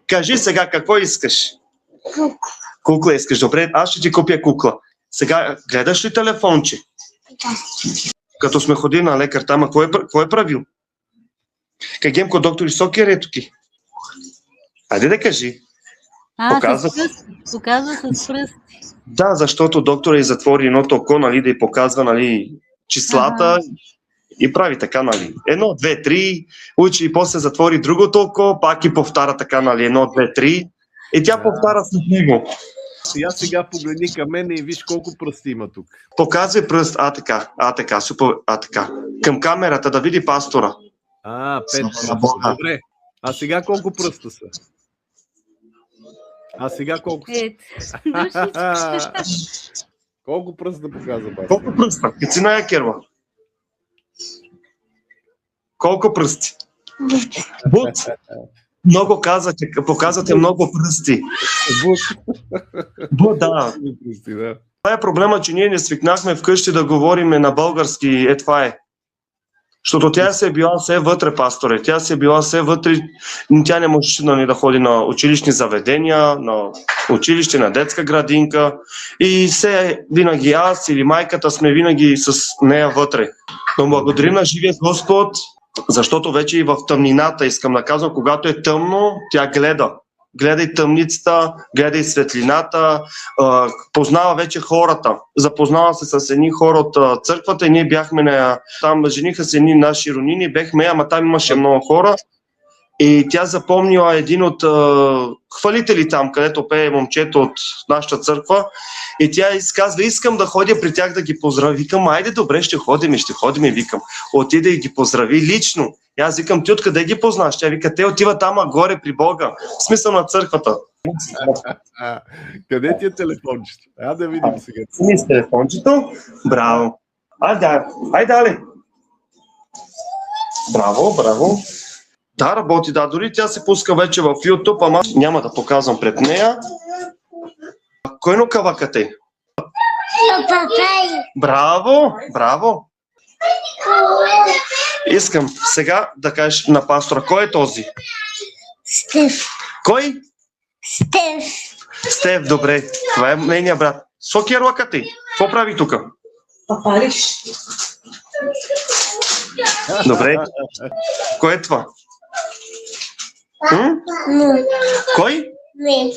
Кажи сега какво искаш. Кукла. Кукла искаш, добре, аз ще ти купя кукла. Сега гледаш ли телефонче? Да. Като сме ходили на лекар там, какво е правил? Кагем ко доктор Сокер ето ки. Айде да кажи. Показва. С пръсти. Показва с пръсти. Да, защото доктора и затвори едното око, нали, да й показва, нали, числата и прави така, нали. 1, 2, 3, учи и после затвори другото око, пак и повтаря така, нали, 1, 2, 3 и тя повтаря след него. Сега погледни към мен и виж колко пръсти има тук. Показвай пръст, така, супер, така. Към камерата да види пастора. 5. Добре. А сега колко пръста са? А сега колко са? Колко пръста показва пастора? Колко пръста? Кацина я керва. Колко пръсти? Бут. Много показвате много пръсти. Бут, да. Това е проблема, че ние не свикнахме вкъщи да говориме на български, това е. Защото тя се е била все вътре, пасторе. Тя се е била все вътре. Тя не можеше да ходи на училищни заведения, на училище, на детска градинка. И все винаги аз или майката сме винаги с нея вътре. Но благодарим на живия Господ, защото вече и в тъмнината, искам да казвам, когато е тъмно, тя гледа. Гледа и тъмницата, гледа и светлината, познава вече хората. Запознава се с едни хора от църквата и ние бяхме там, жениха се едни наши роднини, бехме, ама там имаше много хора. И тя запомнила един от хвалители там, където пее момчето от нашата църква. И тя изказва, искам да ходя при тях да ги поздравя. Викам, айде добре, ще ходим, викам. Отиде и ги поздрави лично. И аз викам, ти откъде ги познаш? Тя вика, те отиват там горе при Бога. В смисъл на църквата. Къде ти е телефончето? Да видим сега. Сини с телефончето. Браво. Айде, Але. Браво. Да, работи, да. Дори тя се пуска вече в YouTube, ама няма да показвам пред нея. Кой но кавакате? Браво. Искам сега да кажеш на пастора, кой е този? Стеф. Кой? Стеф, добре. Това е нейния брат. Сокер лакате. Какво прави тука? Папариш. Добре. Кой е това? Кой? Не.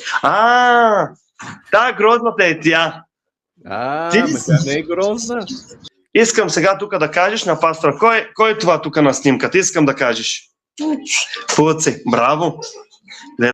Да, грозната е тя. Тя не е грозна. Искам сега тук да кажеш на пастора, кой е това тук на снимката? Искам да кажеш. Пуци. Пуци, браво.